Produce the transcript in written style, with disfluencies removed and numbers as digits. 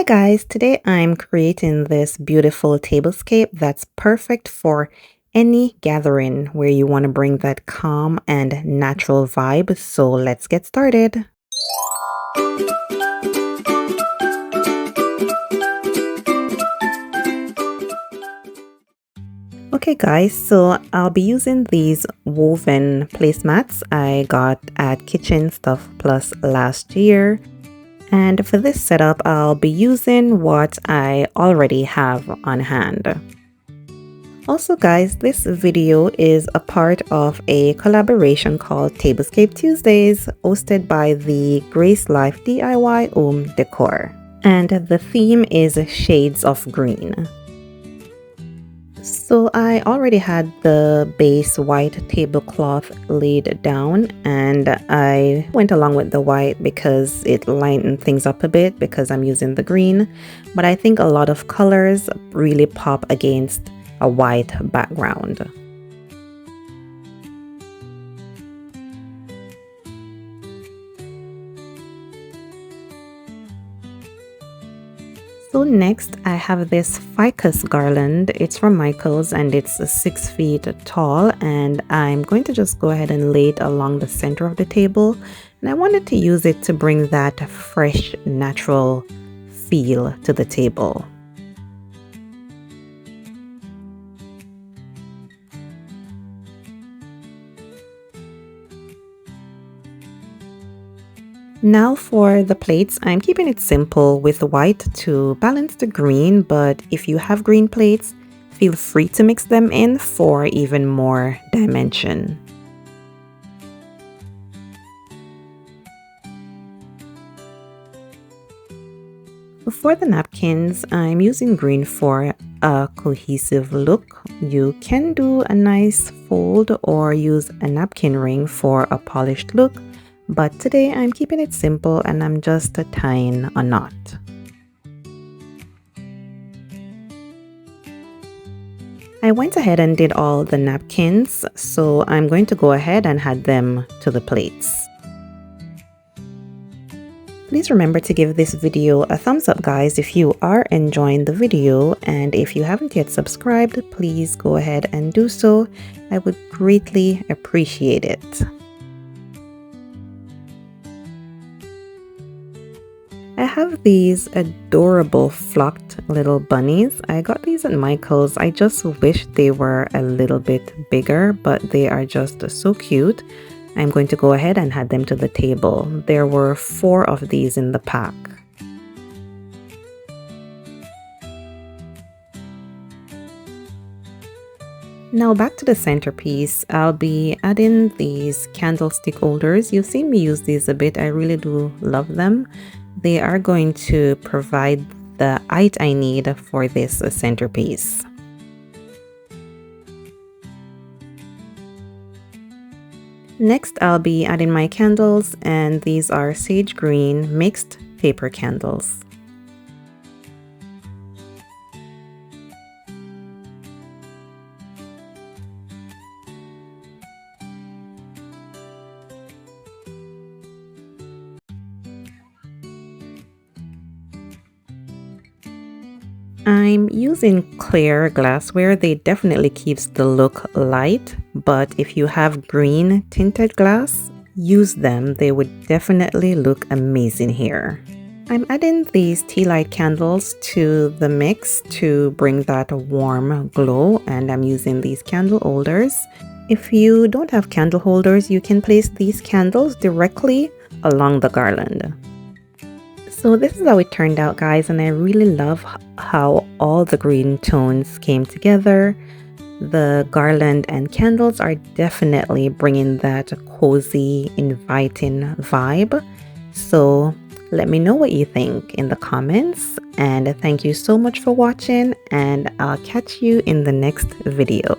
Hi guys, today I'm creating this beautiful tablescape that's perfect for any gathering where you want to bring that calm and natural vibe. So let's get started. Okay guys, so I'll be using these woven placemats I got at Kitchen Stuff Plus last year. And for this setup, I'll be using what I already have on hand. Also guys, this video is a part of a collaboration called Tablescape Tuesdays, hosted by the Grace Life DIY Home Decor. And the theme is Shades of Green. So I already had the base white tablecloth laid down, and I went along with the white because it lightened things up a bit because I'm using the green. But I think a lot of colors really pop against a white background. So next I have this ficus garland. It's from Michael's and it's 6 feet tall, and I'm going to just go ahead and lay it along the center of the table, and I wanted to use it to bring that fresh, natural feel to the table. Now for the plates, I'm keeping it simple with white to balance the green, but if you have green plates, feel free to mix them in for even more dimension. For the napkins, I'm using green for a cohesive look. You can do a nice fold or use a napkin ring for a polished look. But today I'm keeping it simple and I'm just tying a knot. I went ahead and did all the napkins, so I'm going to go ahead and add them to the plates. Please remember to give this video a thumbs up guys if you are enjoying the video, and if you haven't yet subscribed, please go ahead and do so. I would greatly appreciate it. I have these adorable flocked little bunnies. I got these at Michael's. I just wish they were a little bit bigger, but they are just so cute. I'm going to go ahead and add them to the table. There were 4 of these in the pack. Now back to the centerpiece, I'll be adding these candlestick holders. You've seen me use these a bit. I really do love them. They are going to provide the height I need for this centerpiece. Next, I'll be adding my candles, and these are sage green mixed paper candles. I'm using clear glassware. They definitely keeps the look light, but if you have green tinted glass, use them. They would definitely look amazing here. I'm adding these tea light candles to the mix to bring that warm glow, and I'm using these candle holders. If you don't have candle holders, you can place these candles directly along the garland. So this is how it turned out guys, and I really love how all the green tones came together. The garland and candles are definitely bringing that cozy, inviting vibe. So let me know what you think in the comments, and thank you so much for watching, and I'll catch you in the next video.